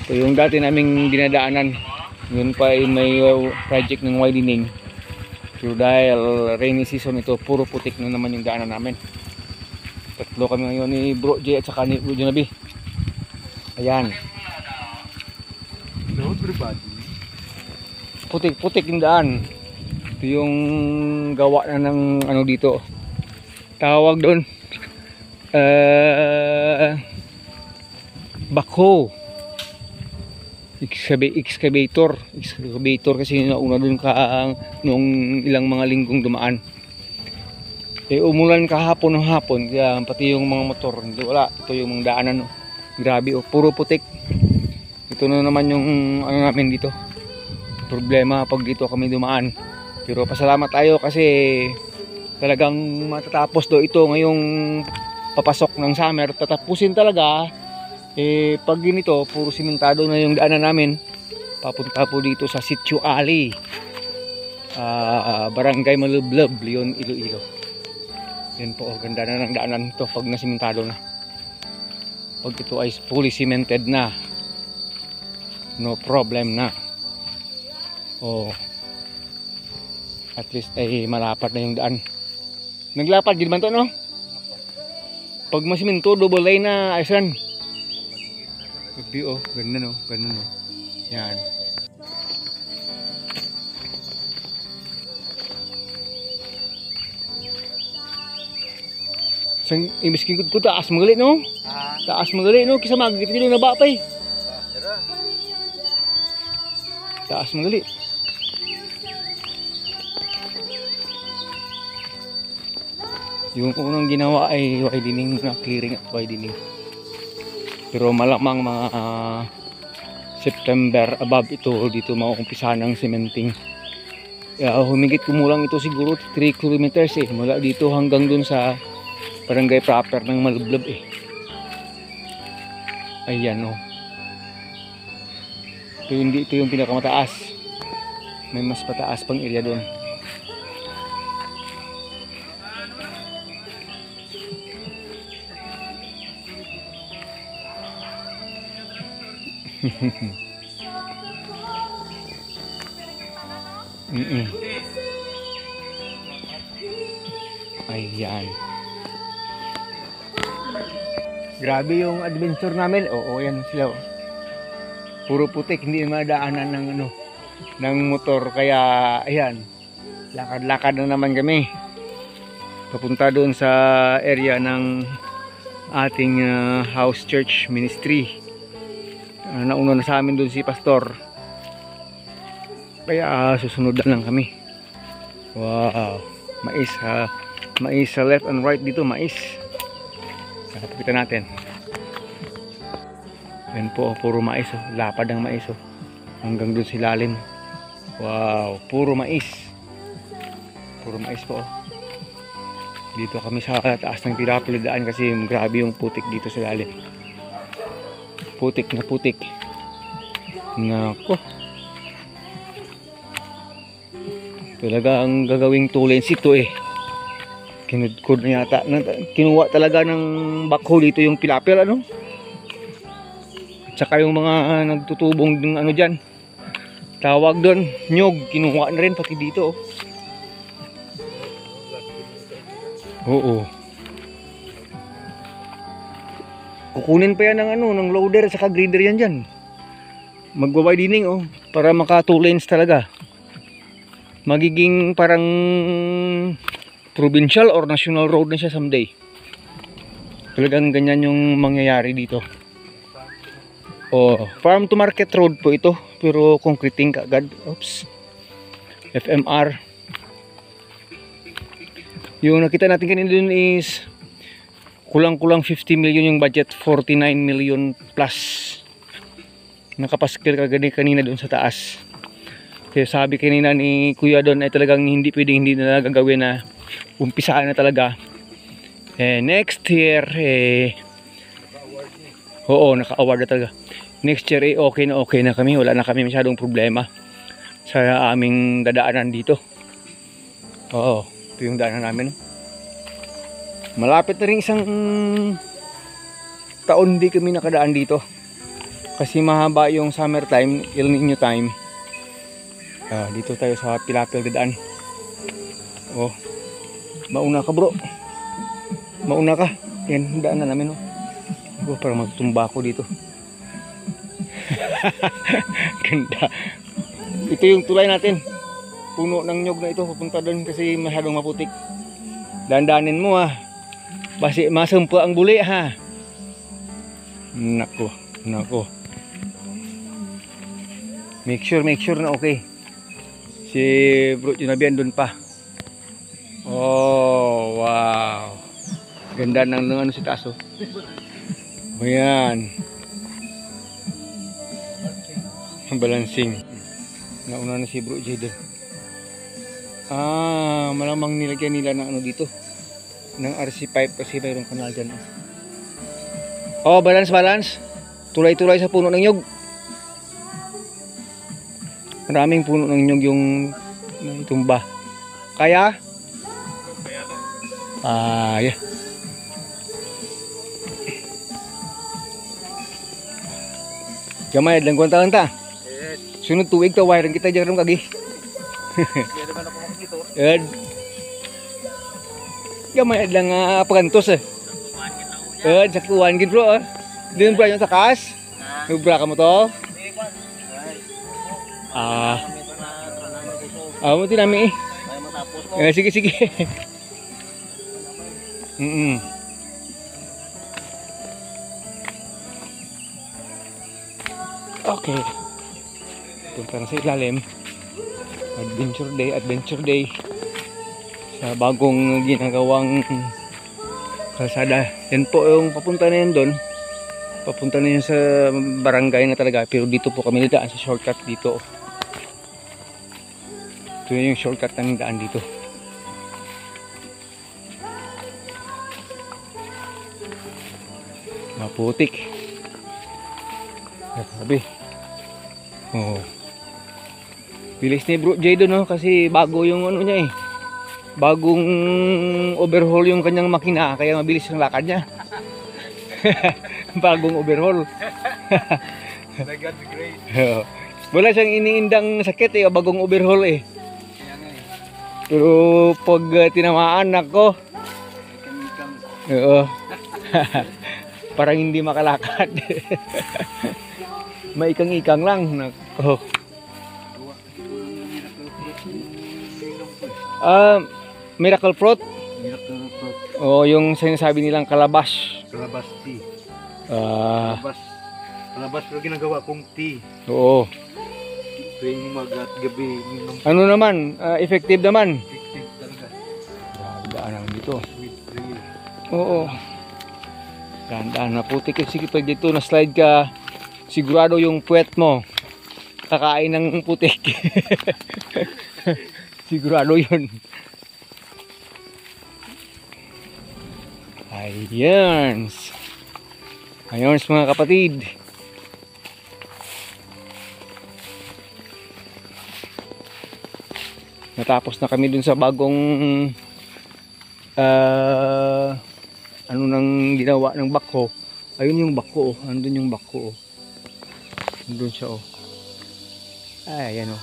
So yung dati naming dinadaanan, yun pa ay may project ng widening. So dahil rainy season ito, puro putik na naman yung daanan namin. Tatlo kami ngayon ni Bro J at saka ni Bro Junabi. Ayan. Hello everybody. Putik-putik yung daan. Ito yung gawa na ng ano dito. Tawag doon. Backhoe. Excavator kasi nauna dun noong ilang mga linggong dumaan. Umulan kahapon ng hapon kaya pati yung mga motor hindi wala. Ito yung mga daanan, grabe puro putik. Ito na naman yung ano namin dito, problema pag dito kami dumaan. Pero pasalamat tayo kasi talagang matatapos do ito ngayong papasok ng summer. Tatapusin talaga. Pag ganito, puro simentado na yung daanan namin. Papunta po dito sa Sitio Ali, Barangay Malublob, Leon, Iloilo. Yan po, ganda na ng daanan ito pag nasimentado na. Pag ito ay fully cemented na, no problem na. At least ay malapad na yung daan. Naglapad din man to, no? Pag masiminto, double lane na ayusan. Ganda no, ganda no. Yan. Sang imbis kikod ko taas magali no? Taas magali no, kisa magit dito na ba pa eh. Taas magali. Yung unang ginawa ay widening na clearing at widening. Pero malamang mga September above ito dito mauumpisa ng cementing. Humigit kumulang ito siguro 3 kilometers mula dito hanggang dun sa barangay proper ng Malublob Ayan Ito yung pinakamataas. May mas pataas pang area doon. Ayan. Grabe yung adventure namin. Yan sila. Puro putik, hindi madaanan ng motor kaya ayan. Lakad-lakad na naman kami. Papunta doon sa area ng ating house church ministry. Nauna na sa amin doon si pastor. Kaya susunod lang kami. Wow, mais sa left and right dito, mais. Pakita natin. Yan po, puro mais lapad ng mais hanggang doon sa ilalim. Wow, puro mais. Puro mais po. Dito kami sa taas ng Pirapilidaan kasi grabe yung putik dito sa ilalim. Putik na putik. Nako. Talaga ang gagawing 2 lanes ito Kinudkod na yata. Kinuha talaga ng backhoe dito yung pilapil At saka yung mga nagtutubong dyan. Tawag doon, nyog. Kinuha na rin pati dito Kukunin pa yan ng loader at saka grader yan dyan. Magwa-widening para maka 2 lanes talaga. Magiging parang provincial or national road na siya someday. Talagang ganyan yung mangyayari dito. Farm to market road po ito, pero concreting kaagad. FMR. Yung nakita natin kanina dun is kulang-kulang 50 million yung budget, 49 million plus. Nakapaskil kagad kanina dun sa taas. Kaya sabi kanina ni Kuya doon ay talagang hindi pwedeng hindi na gagawin na umpisaan na talaga. Next year naka-award na talaga. Next year okay na kami. Wala na kami masyadong problema sa aming dadaanan dito. Ito yung daanan namin. Malapit na rin isang taon di kami nakadaan dito. Kasi mahaba yung summer time, El Nino time. Dito tayo sa Pilapil dadaan. Oh, mauna ka bro. Mauna ka. Yan, daan na namin oh. Oh, parang magtumba ako dito. Ganda. Ito yung tulay natin. Puno ng nyog na ito. Pupunta doon kasi masyadong maputik. Dandanin mo ha. Basi masumpa ang buli ha. Nako, nako. Make sure na okay. Si Bro Junabian doon pa. Oh, wow. Ganda ng ano si taas oh. Ayan. Balancing. Nauna na si Bro Jaden. Malamang nilagyan nila ng ano dito. Ng RC pipe kasi mayroong kanal dyan. Oh, balance. Tulay-tulay sa puno ng nyog. Maraming puno ng nyog yung tumba. Kaya? Yeah. Gamay lang kuwantahan ta. Sunod tuig ta wiring kita dyan kagi. Ed. Gamay lang pagantos eh. Ed sakuan gid bro. Din bro yung takas. Ubra ka mo to. Mo tinami eh. Sige. Okay. Punta na sa ilalim. Adventure day. Sa bagong ginagawang kalsada. Yan po yung papunta na yun doon. Papunta na yun sa barangay na talaga. Pero dito po kami nadaan sa shortcut dito. Ito yung shortcut na daan dito. Maputik. Grabe. Oh. Bilis ni Bro Jay doon, no? Kasi bago yung ano niya eh. Bagong overhaul yung kanyang makina. Kaya mabilis ang lakad niya. Bagong overhaul. Wala siyang iniindang sakit eh. Bagong overhaul eh. Pero pag tinamaan ako, parang hindi makalakad. Maikang-ikang lang. Nako. Miracle fruit? Miracle fruit. O yung sinasabi nilang kalabas. Kalabas tea. Kalabas pero ginagawa kong tea. Oo. Tuwing umaga at gabi. Ano naman? Effective naman. Effective talaga. Daan dito. With real. Oo. Daan na putik. Sige pag dito na slide ka, sigurado yung puwet mo kakain ng putik. Sigurado yun. Ayan mga kapatid. Natapos na kami dun sa bagong ano nang ginawa ng bako. Ayun yung bako oh. Andun yung bako oh. Andun siya oh. Ayan oh.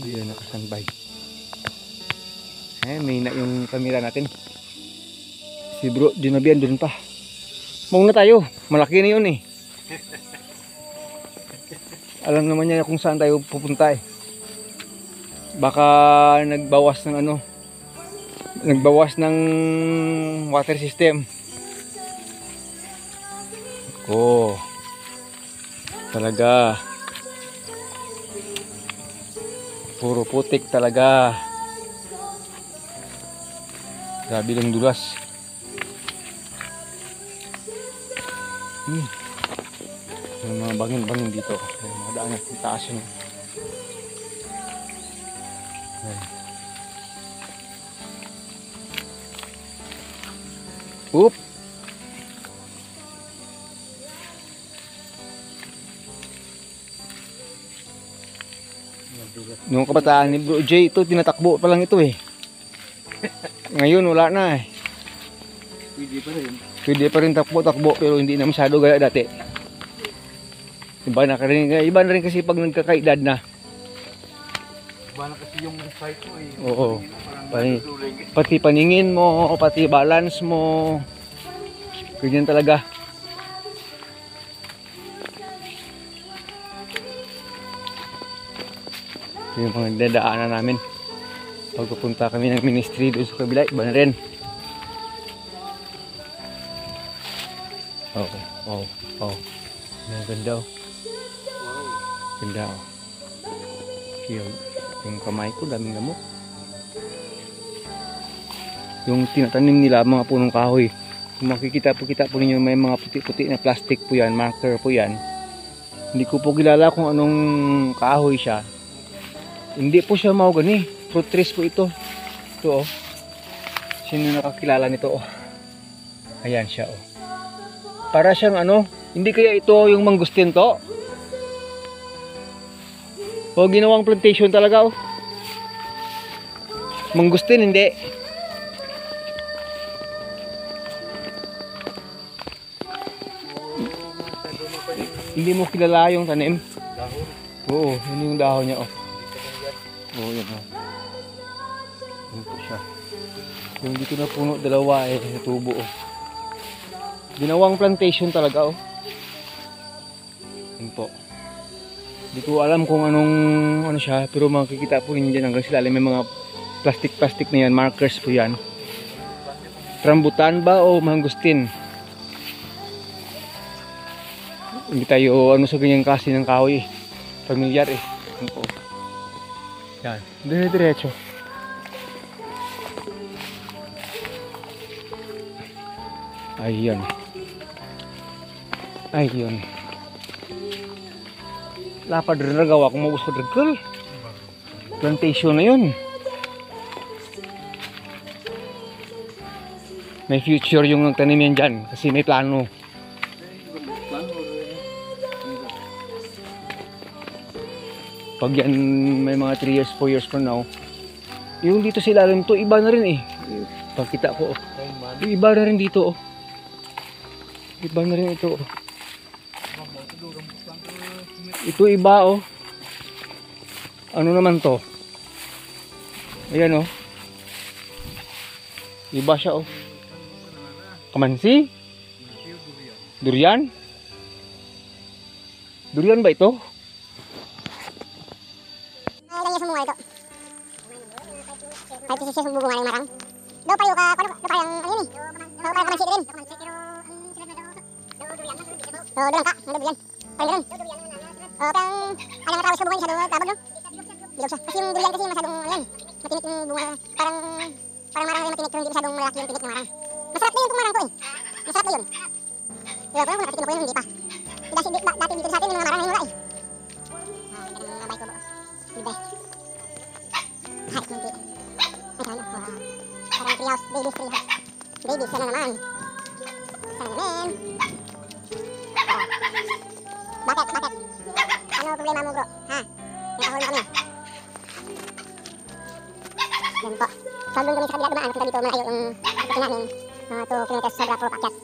Ayan nakasandbay. May na yung camera natin. Si Bro Junabian dun pa. Mauna tayo. Malaki na yun eh. Alam naman niya kung saan tayo pupunta eh. Baka nagbawas ng ano. Nagbawas ng water system. Talaga. Puro putik talaga. Grabe lang dulas. May mga bangin-bangin dito. May mga daan sa taas yun. Oop! Noong kabataan ni Bro Jay, ito tinatakbo pa lang ito eh. Ngayon wala na eh. Pwede pa rin. Pwede pa rin takbo-takbo pero hindi na masyado gaya dati. Iba na rin kasi pag nagkakaedad na. Iba na kasi yung site mo eh. Oo. Parang Pati, nasusuling. pati paningin mo, pati balance mo. Ganyan talaga. Yung mga dadaanan namin. Pagpupunta kami ng ministry doon sa kabila, iba na rin. Oo, oo, oo. Ganda oh. Wow. Ganda oh. Yung kamay ko, daming lamok. Yung tinatanim nila, mga punong kahoy. Kung makikita po ninyo, may mga puti-puti na plastic po yan, marker po yan. Hindi ko po kilala kung anong kahoy siya. Hindi po siya mahogany. Fruit trees po ito. Ito oh. Sino nakakilala nito oh? Ayan siya oh. Para siyang ano, hindi kaya ito yung mangustin to? O ginawang plantation talaga oh. Mangustin hindi. Hindi mo kilala yung tanim? Dahon. Oo, yun yung dahon niya oh. Oo, yun oh. Yun po siya. Yung dito na puno, dalawa eh, tubo oh. Ginawang plantation talaga oh. Yun po. Hindi ko alam kung anong ano siya, pero makikita po ninyo dyan hanggang sila. May mga plastic na yan, markers po yan. Rambutan ba o mangustin? Hindi tayo ano sa ganyang klase ng kahoy eh. Familiar eh. Yan po. Yan. Dire-diretso. Ayun. Ayun. Lapad rin nagawa kung mabus sa dragkal. Plantation na yun. May future yung nagtanim yan dyan kasi may plano. Pag yan may mga 3 years, 4 years from now, yung dito sa ilalim to, iba na rin eh. Pagkita ko, oh. Iba na rin dito, oh. Iba na rin ito, oh. Ito iba, oh. Ano naman to? Ayan, oh. Iba siya, oh. Kamansi? Durian? Durian ba ito? Ganyan sa bunga ito. 5 pieces yung bunga ng marang. Do payo ka, do payo ang ano ni? Do payo kamansi din. Do lang ka, ano durian? Payo rin. Pang alang tawag sa bunga niya do tabog no? Bilog siya. Kasi yung durian kasi masyadong ano yan. Matinik yung bunga. Parang marang rin matinik pero hindi masyadong malaki yung tinik ng marang. Masarap na yun itong marang ko eh. Masarap na yun. Pero kung nakatikim ko yun, hindi pa. Dati dito sa atin yung mga marang ngayon wala eh. Nabay ko bo. The best. Kahit kunti. Ay, ano? Parang treehouse. Baby's treehouse. Baby's, sana naman. Sana naman. Bakit? Ano problema mo bro? Ha? Nakahol na kami. Yan po. So, doon kami sa kabila dumaan. Punta dito malayo yung ikutin namin. 2 kilometers sobra puro pakyat.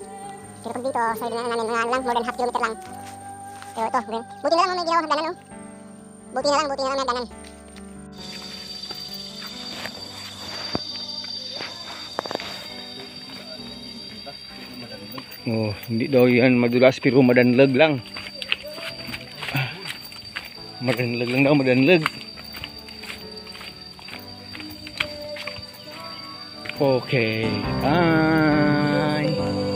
Pero pag dito, sa dinaan namin mga lang, more than half kilometer lang. Pero ito, buti na lang may ginawa hagdanan no? Buti na lang may hagdanan. Oh, hindi daw yan madulas pero madanlag lang. Madanlag lang daw, madanlag. Okay, bye.